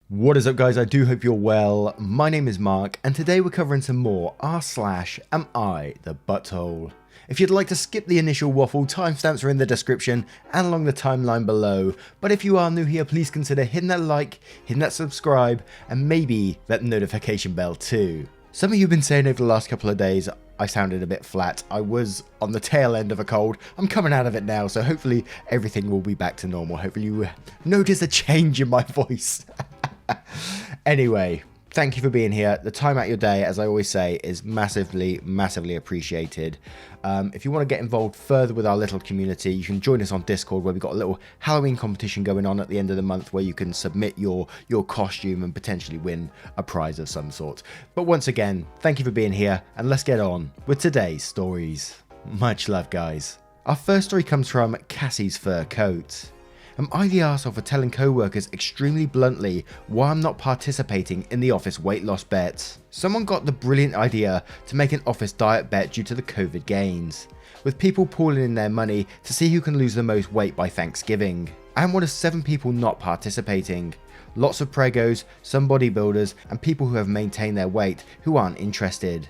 What is up, guys? I do hope you're well. My name is Mark, and today we're covering some more r/am I the butthole. If you'd like to skip the initial waffle, timestamps are in the description and along the timeline below, but if you are new here, please consider hitting that like, hitting that subscribe, and maybe that notification bell too. Some of you have been saying over the last couple of days I sounded a bit flat. I was on the tail end of a cold. I'm coming out of it now, so hopefully everything will be back to normal. Hopefully you notice a change in my voice. Anyway, thank you for being here. The time out your day, as I always say, is massively appreciated. If you want to get involved further with our little community, you can join us on Discord, where we've got a little Halloween competition going on at the end of the month, where you can submit your costume and potentially win a prize of some sort. But once again, thank you for being here, and let's get on with today's stories. Much love, guys. Our first story comes from Cassie's Fur Coat. Am I the arsehole for telling co-workers extremely bluntly why I'm not participating in the office weight loss bet? Someone got the brilliant idea to make an office diet bet due to the COVID gains, with people pooling in their money to see who can lose the most weight by Thanksgiving. I am one of 7 people not participating. Lots of pregos, some bodybuilders, and people who have maintained their weight who aren't interested.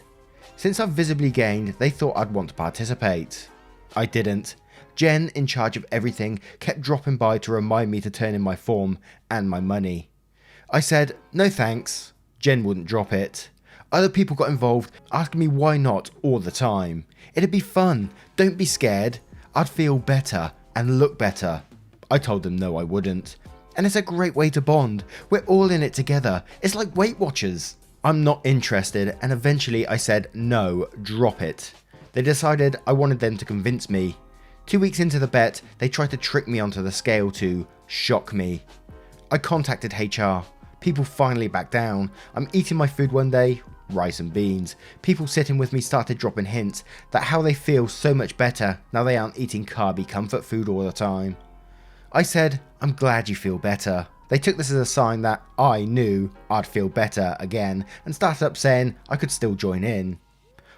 Since I've visibly gained, they thought I'd want to participate. I didn't. Jen, in charge of everything, kept dropping by to remind me to turn in my form and my money. I said, no thanks. Jen wouldn't drop it. Other people got involved, asking me why not all the time. It'd be fun, don't be scared. I'd feel better and look better. I told them no, I wouldn't. And it's a great way to bond. We're all in it together. It's like Weight Watchers. I'm not interested, and eventually I said, no, drop it. They decided I wanted them to convince me. 2 weeks into the bet, they tried to trick me onto the scale to shock me. I contacted HR. People finally backed down. I'm eating my food one day, rice and beans. People sitting with me started dropping hints that how they feel so much better now they aren't eating carby comfort food all the time. I said, I'm glad you feel better. They took this as a sign that I knew I'd feel better again and started up saying I could still join in.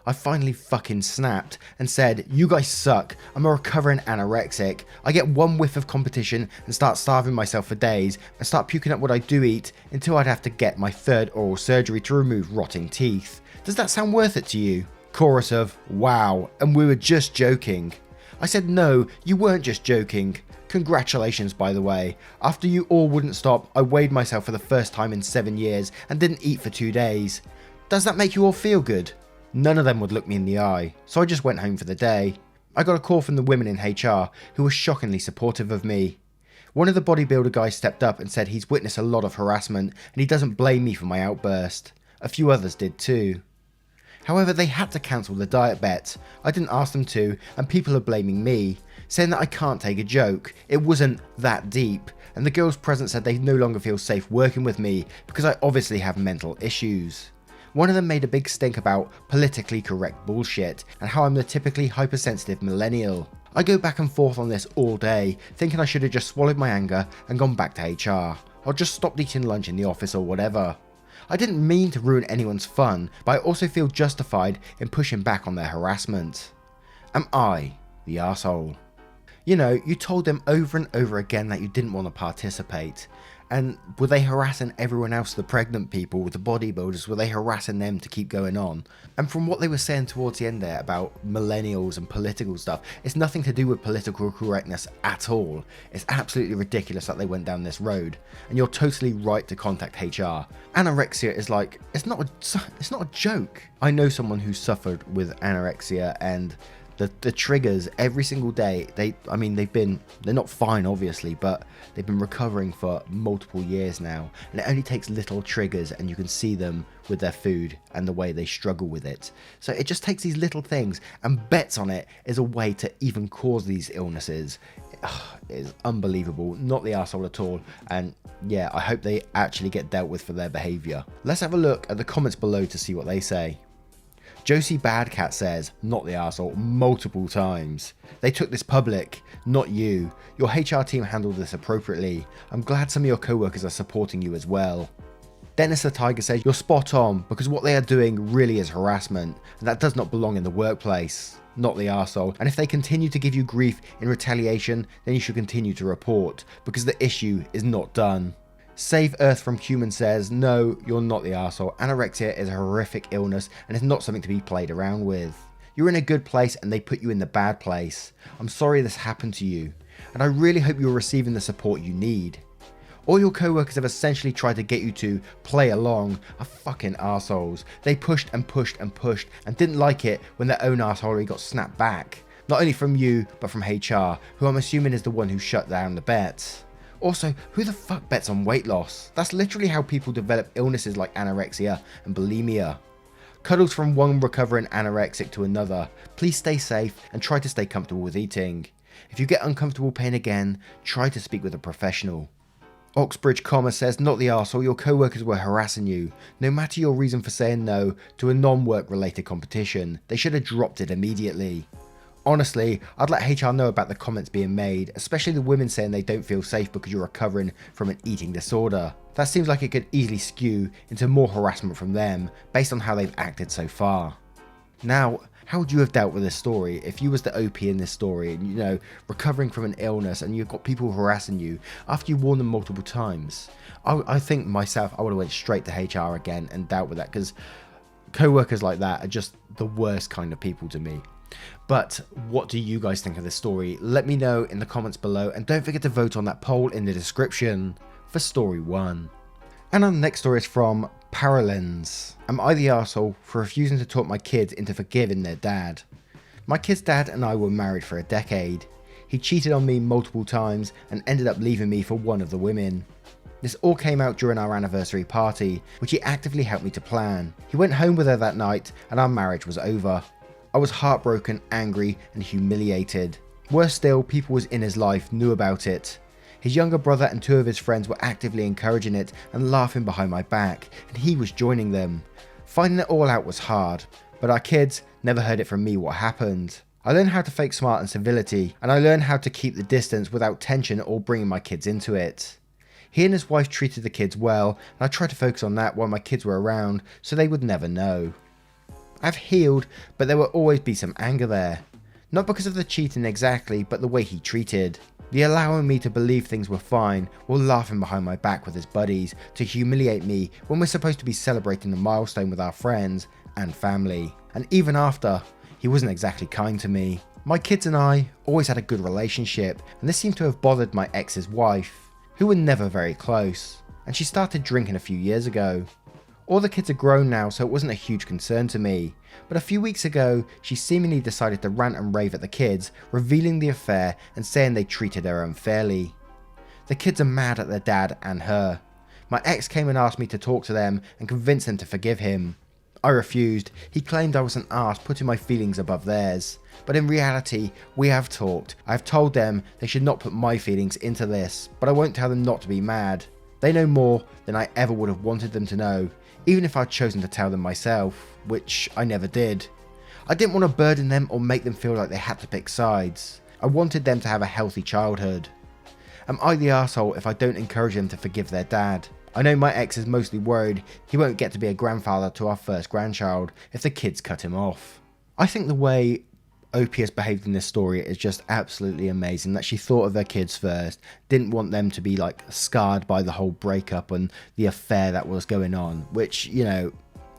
I finally fucking snapped and said, you guys suck, I'm a recovering anorexic. I get one whiff of competition and start starving myself for days and start puking up what I do eat until I'd have to get my 3rd oral surgery to remove rotting teeth. Does that sound worth it to you? Chorus of, wow, and we were just joking. I said, no, you weren't just joking. Congratulations, by the way. After you all wouldn't stop, I weighed myself for the first time in 7 years and didn't eat for 2 days. Does that make you all feel good? None of them would look me in the eye, so I just went home for the day. I got a call from the women in HR, who were shockingly supportive of me. One of the bodybuilder guys stepped up and said he's witnessed a lot of harassment and he doesn't blame me for my outburst. A few others did too. However, they had to cancel the diet bet. I didn't ask them to, and people are blaming me, saying that I can't take a joke. It wasn't that deep, and the girls present said they no longer feel safe working with me because I obviously have mental issues. One of them made a big stink about politically correct bullshit and how I'm the typically hypersensitive millennial. I go back and forth on this all day, thinking I should have just swallowed my anger and gone back to HR, or just stopped eating lunch in the office or whatever. I didn't mean to ruin anyone's fun, but I also feel justified in pushing back on their harassment. Am I the arsehole? You know, you told them over and over again that you didn't want to participate. And were they harassing everyone else, the pregnant people, the bodybuilders, were they harassing them to keep going on? And from what they were saying towards the end there about millennials and political stuff, it's nothing to do with political correctness at all. It's absolutely ridiculous that they went down this road. And you're totally right to contact HR. Anorexia is like, it's not a joke. I know someone who suffered with anorexia, and the triggers every single day, they're not fine obviously, but they've been recovering for multiple years now, and it only takes little triggers and you can see them with their food and the way they struggle with it. So it just takes these little things, and bets on it is a way to even cause these illnesses. It is unbelievable, not the arsehole at all, and yeah, I hope they actually get dealt with for their behaviour. Let's have a look at the comments below to see what they say. Josie Badcat says, not the arsehole, multiple times. They took this public, not you. Your HR team handled this appropriately. I'm glad some of your co-workers are supporting you as well. Dennis the Tiger says, you're spot on, because what they are doing really is harassment, and that does not belong in the workplace. Not the arsehole. And if they continue to give you grief in retaliation, then you should continue to report, because the issue is not done. Save Earth from Human says, no, you're not the arsehole. Anorexia is a horrific illness and it's not something to be played around with. You're in a good place and they put you in the bad place. I'm sorry this happened to you, and I really hope you're receiving the support you need. All your co-workers have essentially tried to get you to play along are fucking arseholes. They pushed and pushed and pushed and didn't like it when their own arseholery got snapped back. Not only from you, but from HR, who I'm assuming is the one who shut down the bets. Also, who the fuck bets on weight loss? That's literally how people develop illnesses like anorexia and bulimia. Cuddles from one recovering anorexic to another. Please stay safe and try to stay comfortable with eating. If you get uncomfortable pain again, try to speak with a professional. Oxbridge Comma says, not the arsehole, your co-workers were harassing you. No matter your reason for saying no to a non-work related competition, they should have dropped it immediately. Honestly, I'd let HR know about the comments being made, especially the women saying they don't feel safe because you're recovering from an eating disorder. That seems like it could easily skew into more harassment from them based on how they've acted so far. Now, how would you have dealt with this story if you was the OP in this story and, you know, recovering from an illness and you've got people harassing you after you warned them multiple times? I think myself, I would have went straight to HR again and dealt with that, because co-workers like that are just the worst kind of people to me. But what do you guys think of this story? Let me know in the comments below, and don't forget to vote on that poll in the description for story 1. And our next story is from Paralens. Am I the arsehole for refusing to talk my kids into forgiving their dad? My kid's dad and I were married for a decade. He cheated on me multiple times and ended up leaving me for one of the women. This all came out during our anniversary party, which he actively helped me to plan. He went home with her that night and our marriage was over. I was heartbroken, angry and humiliated. Worse still, people in his life knew about it. His younger brother and 2 of his friends were actively encouraging it and laughing behind my back, and he was joining them. Finding it all out was hard, but our kids never heard it from me what happened. I learned how to fake smart and civility, and I learned how to keep the distance without tension or bringing my kids into it. He and his wife treated the kids well, and I tried to focus on that while my kids were around so they would never know. I've healed, but there will always be some anger there. Not because of the cheating exactly, but the way he treated. The allowing me to believe things were fine while laughing behind my back with his buddies to humiliate me when we're supposed to be celebrating the milestone with our friends and family. And even after, he wasn't exactly kind to me. My kids and I always had a good relationship, and this seemed to have bothered my ex's wife, who were never very close, and she started drinking a few years ago. All the kids are grown now, so it wasn't a huge concern to me, but a few weeks ago she seemingly decided to rant and rave at the kids, revealing the affair and saying they treated her unfairly. The kids are mad at their dad and her. My ex came and asked me to talk to them and convince them to forgive him. I refused. He claimed I was an arse putting my feelings above theirs, but in reality we have talked. I have told them they should not put my feelings into this, but I won't tell them not to be mad. They know more than I ever would have wanted them to know, even if I'd chosen to tell them myself, which I never did. I didn't want to burden them or make them feel like they had to pick sides. I wanted them to have a healthy childhood. Am I the arsehole if I don't encourage them to forgive their dad? I know my ex is mostly worried he won't get to be a grandfather to our first grandchild if the kids cut him off. I think the way OP has behaved in this story is just absolutely amazing, that she thought of her kids first, didn't want them to be like scarred by the whole breakup and the affair that was going on, which, you know,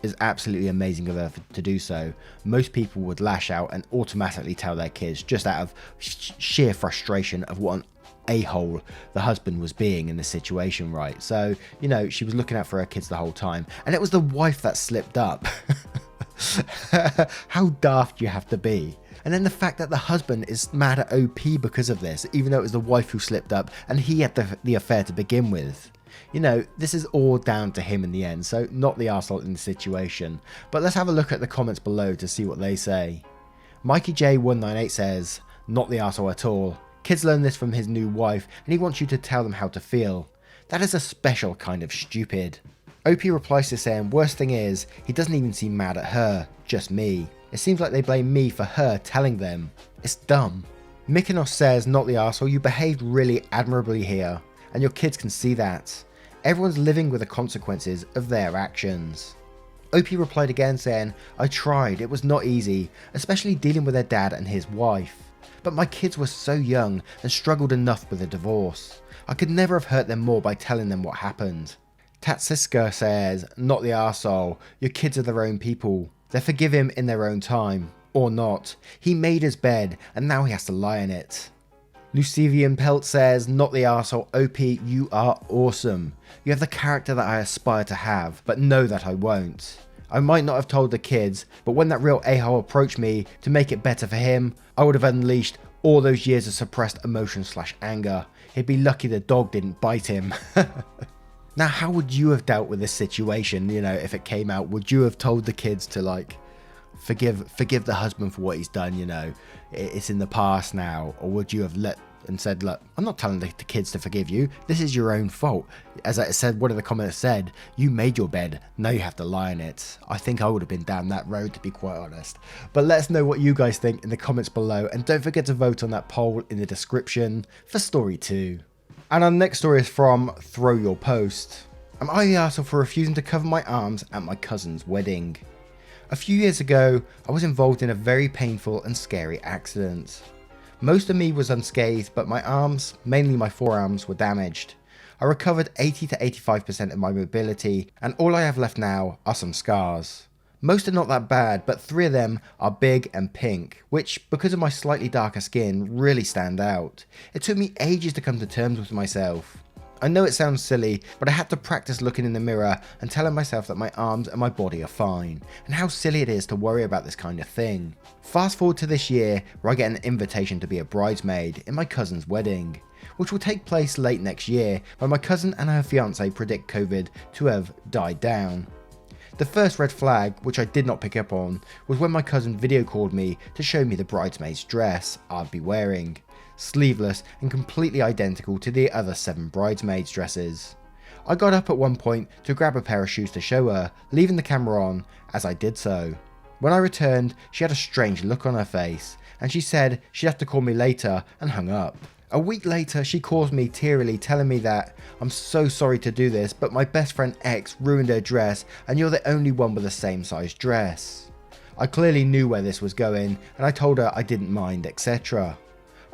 is absolutely amazing of her to do so. Most people would lash out and automatically tell their kids just out of sheer frustration of what an a-hole the husband was being in the situation, right? So, you know, she was looking out for her kids the whole time, and it was the wife that slipped up. How daft you have to be. And then the fact that the husband is mad at OP because of this, even though it was the wife who slipped up and he had the affair to begin with. You know, this is all down to him in the end, so not the arsehole in the situation. But let's have a look at the comments below to see what they say. Mikey J198 says, not the arsehole at all. Kids learn this from his new wife and he wants you to tell them how to feel. That is a special kind of stupid. OP replies to saying, worst thing is, he doesn't even seem mad at her, just me. It seems like they blame me for her telling them. It's dumb. Mykonos says, not the arsehole, you behaved really admirably here, and your kids can see that. Everyone's living with the consequences of their actions. OP replied again saying, I tried, it was not easy, especially dealing with their dad and his wife. But my kids were so young and struggled enough with a divorce. I could never have hurt them more by telling them what happened. Tatsiska says, not the arsehole. Your kids are their own people. They forgive him in their own time. Or not. He made his bed, and now he has to lie in it. Lucivian Pelt says, not the arsehole. OP, you are awesome. You have the character that I aspire to have, but know that I won't. I might not have told the kids, but when that real a-hole approached me to make it better for him, I would have unleashed all those years of suppressed emotion / anger. He'd be lucky the dog didn't bite him. Now, how would you have dealt with this situation, you know, if it came out? Would you have told the kids to, like, forgive the husband for what he's done, you know, it's in the past now? Or would you have said, look, I'm not telling the kids to forgive you, this is your own fault. As I said, one of the comments said, you made your bed, now you have to lie in it. I think I would have been down that road, to be quite honest. But let us know what you guys think in the comments below, and don't forget to vote on that poll in the description for story 2. And our next story is from Throw Your Post. Am I the arsehole for refusing to cover my arms at my cousin's wedding? A few years ago, I was involved in a very painful and scary accident. Most of me was unscathed, but my arms, mainly my forearms, were damaged. I recovered 80 to 85% of my mobility, and all I have left now are some scars. Most are not that bad, but 3 of them are big and pink, which, because of my slightly darker skin, really stand out. It took me ages to come to terms with myself. I know it sounds silly, but I had to practice looking in the mirror and telling myself that my arms and my body are fine, and how silly it is to worry about this kind of thing. Fast forward to this year, where I get an invitation to be a bridesmaid in my cousin's wedding, which will take place late next year, when my cousin and her fiance predict COVID to have died down. The first red flag, which I did not pick up on, was when my cousin video called me to show me the bridesmaid's dress I'd be wearing. Sleeveless and completely identical to the other 7 bridesmaids' dresses. I got up at one point to grab a pair of shoes to show her, leaving the camera on as I did so. When I returned, she had a strange look on her face, and she said she'd have to call me later, and hung up. A week later, she calls me tearily, telling me that, I'm so sorry to do this, but my best friend X ruined her dress and you're the only one with the same size dress. I clearly knew where this was going, and I told her I didn't mind, etc.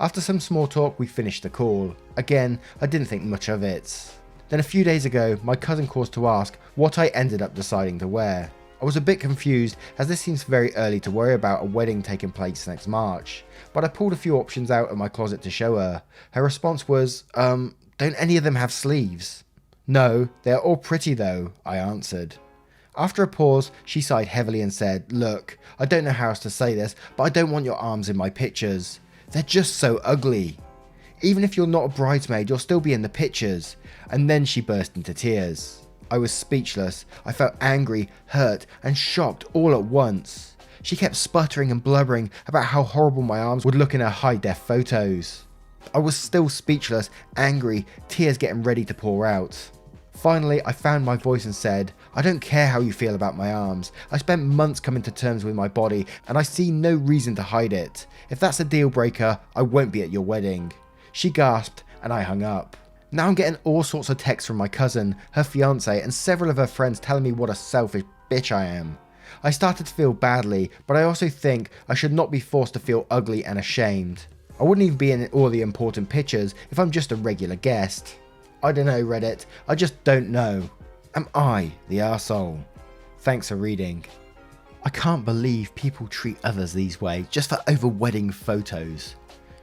After some small talk, we finished the call. Again, I didn't think much of it. Then a few days ago, my cousin calls to ask what I ended up deciding to wear. I was a bit confused, as this seems very early to worry about a wedding taking place next March, but I pulled a few options out of my closet to show her. Her response was, don't any of them have sleeves? No, they're all pretty though, I answered. After a pause, she sighed heavily and said, look, I don't know how else to say this, but I don't want your arms in my pictures. They're just so ugly. Even if you're not a bridesmaid, you'll still be in the pictures. And then she burst into tears. I was speechless. I felt angry, hurt, and shocked all at once. She kept sputtering and blubbering about how horrible my arms would look in her high-def photos. I was still speechless, angry, tears getting ready to pour out. Finally, I found my voice and said, I don't care how you feel about my arms. I spent months coming to terms with my body, and I see no reason to hide it. If that's a deal breaker, I won't be at your wedding. She gasped, and I hung up. Now I'm getting all sorts of texts from my cousin, her fiance, and several of her friends telling me what a selfish bitch I am. I started to feel badly, but I also think I should not be forced to feel ugly and ashamed. I wouldn't even be in all the important pictures if I'm just a regular guest. I don't know, Reddit. I just don't know. Am I the arsehole? Thanks for reading. I can't believe people treat others these ways just for over wedding photos.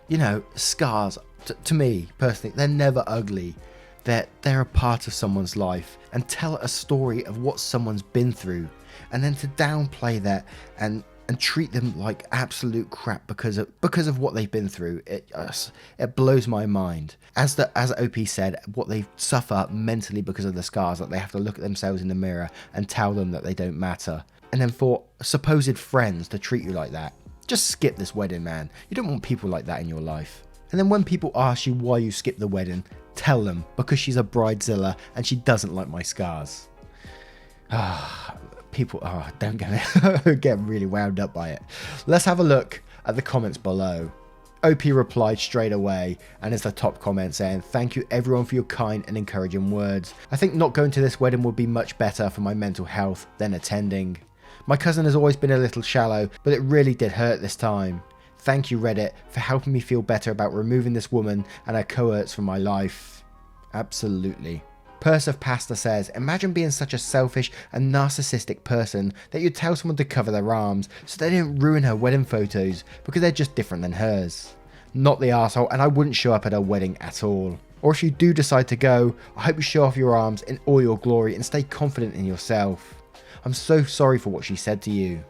You know, scars, to me personally, they're never ugly. They're a part of someone's life, and tell a story of what someone's been through, and then to downplay that and treat them like absolute crap because of what they've been through. It blows my mind. As OP said, what they suffer mentally because of the scars, that they have to look at themselves in the mirror and tell them that they don't matter. And then for supposed friends to treat you like that, just skip this wedding, man. You don't want people like that in your life. And then when people ask you why you skipped the wedding, tell them because she's a bridezilla and she doesn't like my scars. People don't get really wound up by it. Let's have a look at the comments below. OP replied straight away, and is the top comment saying, thank you everyone for your kind and encouraging words. I think not going to this wedding would be much better for my mental health than attending. My cousin has always been a little shallow, but it really did hurt this time. Thank you Reddit for helping me feel better about removing this woman and her cohorts from my life. Absolutely. Purse of Pasta says, imagine being such a selfish and narcissistic person that you'd tell someone to cover their arms so they didn't ruin her wedding photos because they're just different than hers. Not the arsehole, and I wouldn't show up at her wedding at all. Or if you do decide to go, I hope you show off your arms in all your glory and stay confident in yourself. I'm so sorry for what she said to you.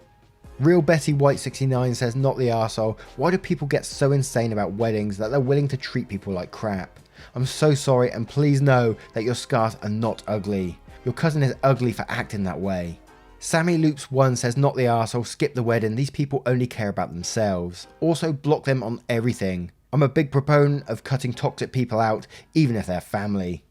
Real Betty White 69 says, not the arsehole, why do people get so insane about weddings that they're willing to treat people like crap? I'm so sorry, and please know that your scars are not ugly. Your cousin is ugly for acting that way. Sammy Loops 1 says, not the arsehole, skip the wedding, these people only care about themselves. Also block them on everything. I'm a big proponent of cutting toxic people out, even if they're family.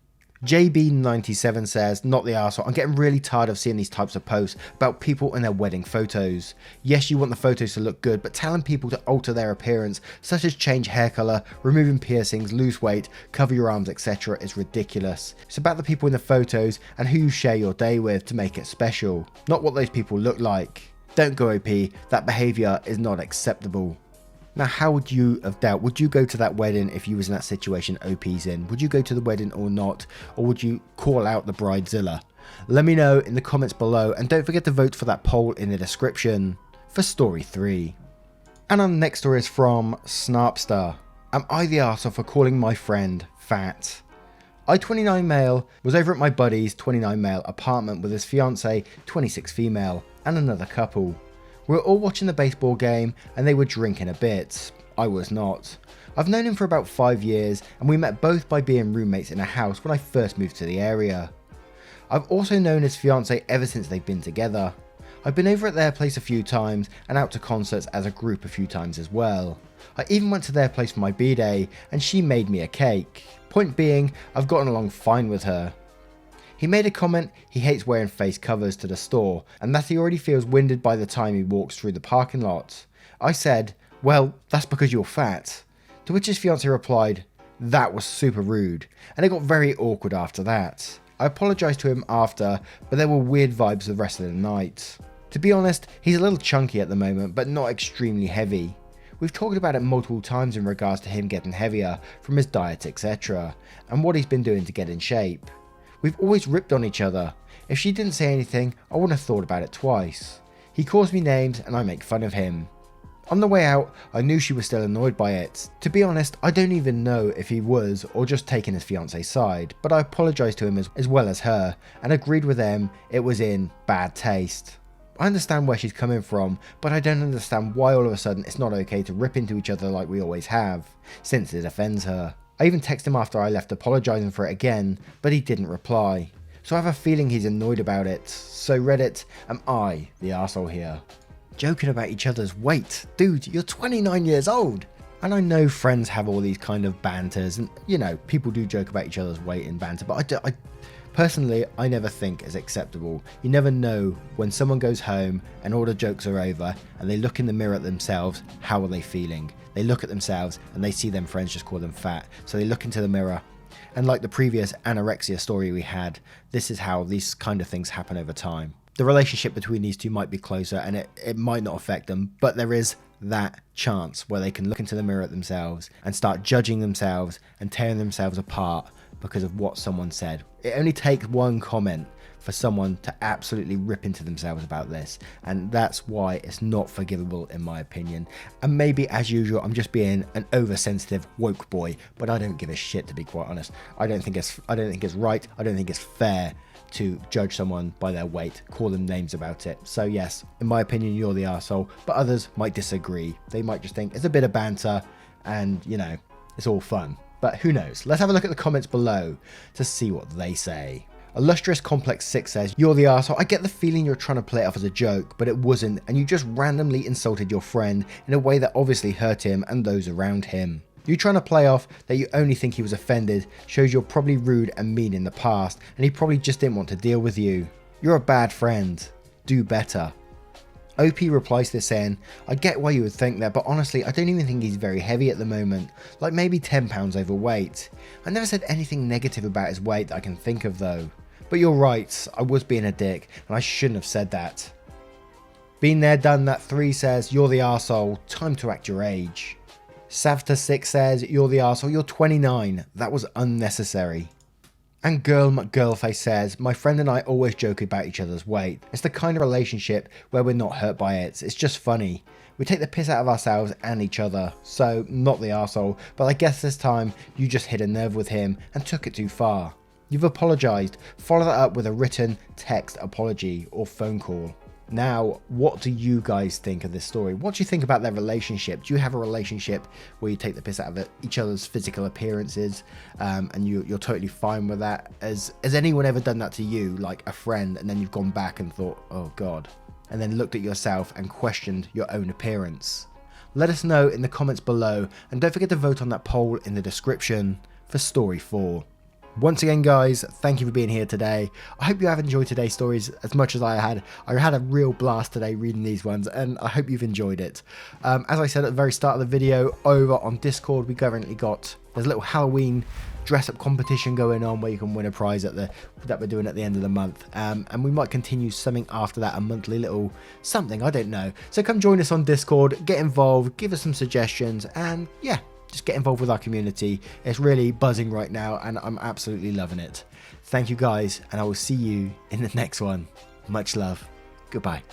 JB97 says, not the arsehole, I'm getting really tired of seeing these types of posts about people and their wedding photos. Yes, you want the photos to look good, but telling people to alter their appearance, such as change hair colour, removing piercings, lose weight, cover your arms, etc. is ridiculous. It's about the people in the photos and who you share your day with to make it special, not what those people look like. Don't go OP, that behaviour is not acceptable. Now, how would you have dealt? Would you go to that wedding if you was in that situation OP's in? Would you go to the wedding or not? Or would you call out the bridezilla? Let me know in the comments below, and don't forget to vote for that poll in the description for story 3. And our next story is from Snarpstar. Am I the arsehole for calling my friend fat? I, 29 male, was over at my buddy's 29 male apartment with his fiance, 26 female, and another couple. We were all watching the baseball game and they were drinking a bit. I was not. I've known him for about 5 years and we met both by being roommates in a house when I first moved to the area. I've also known his fiance ever since they've been together. I've been over at their place a few times and out to concerts as a group a few times as well. I even went to their place for my b-day and she made me a cake. Point being, I've gotten along fine with her. He made a comment he hates wearing face covers to the store and that he already feels winded by the time he walks through the parking lot. I said, well, that's because you're fat. To which his fiance replied, that was super rude, and it got very awkward after that. I apologised to him after, but there were weird vibes the rest of the night. To be honest, he's a little chunky at the moment, but not extremely heavy. We've talked about it multiple times in regards to him getting heavier from his diet, etc., and what he's been doing to get in shape. We've always ripped on each other. If she didn't say anything, I wouldn't have thought about it twice. He calls me names and I make fun of him. On the way out, I knew she was still annoyed by it. To be honest, I don't even know if he was or just taking his fiance's side, but I apologised to him as well as her and agreed with them it was in bad taste. I understand where she's coming from, but I don't understand why all of a sudden it's not okay to rip into each other like we always have, since it offends her. I even texted him after I left apologising for it again, but he didn't reply. So I have a feeling he's annoyed about it. So Reddit, am I the arsehole here? Joking about each other's weight. Dude, you're 29 years old! And I know friends have all these kind of banters and, you know, people do joke about each other's weight and banter, but personally, I never think it's acceptable. You never know when someone goes home and all the jokes are over and they look in the mirror at themselves, how are they feeling? They look at themselves and they see them friends just call them fat. So they look into the mirror. And like the previous anorexia story we had, this is how these kind of things happen over time. The relationship between these two might be closer and it might not affect them, but there is that chance where they can look into the mirror at themselves and start judging themselves and tearing themselves apart because of what someone said. It only takes one comment for someone to absolutely rip into themselves about this, and that's why it's not forgivable in my opinion. And maybe as usual I'm just being an oversensitive woke boy, but I don't give a shit, to be quite honest. I don't think it's right, I don't think it's fair to judge someone by their weight, call them names about it. So yes, in my opinion you're the arsehole, but others might disagree. They might just think it's a bit of banter and, you know, it's all fun. But who knows? Let's have a look at the comments below to see what they say. Illustrious Complex 6 says, you're the arsehole. I get the feeling you're trying to play it off as a joke, but it wasn't, and you just randomly insulted your friend in a way that obviously hurt him and those around him. You trying to play off that you only think he was offended shows you're probably rude and mean in the past, and he probably just didn't want to deal with you. You're a bad friend. Do better. OP replies to this saying, I get why you would think that, but honestly I don't even think he's very heavy at the moment, like maybe 10 pounds overweight. I never said anything negative about his weight that I can think of though. But you're right, I was being a dick and I shouldn't have said that. Been there, done that 3 says, you're the arsehole, time to act your age. Savta6 says, you're the arsehole, you're 29, that was unnecessary. And Girl McGirlface says, my friend and I always joke about each other's weight. It's the kind of relationship where we're not hurt by it. It's just funny. We take the piss out of ourselves and each other. So, not the arsehole, but I guess this time you just hit a nerve with him and took it too far. You've apologised. Follow that up with a written text apology or phone call. Now, what do you guys think of this story? What do you think about their relationship? Do you have a relationship where you take the piss out of each other's physical appearances and you're totally fine with that? Has anyone ever done that to you, like a friend, and then you've gone back and thought, oh God, and then looked at yourself and questioned your own appearance? Let us know in the comments below, and don't forget to vote on that poll in the description for story 4. Once again, guys, thank you for being here today. I hope you have enjoyed today's stories as much as I had. I had a real blast today reading these ones, and I hope you've enjoyed it. As I said at the very start of the video, over on Discord, we currently got, there's a little Halloween dress-up competition going on where you can win a prize that we're doing at the end of the month. And we might continue something after that, a monthly little something, I don't know. So come join us on Discord, get involved, give us some suggestions, and yeah, just get involved with our community. It's really buzzing right now and I'm absolutely loving it. Thank you guys, and I will see you in the next one. Much love. Goodbye.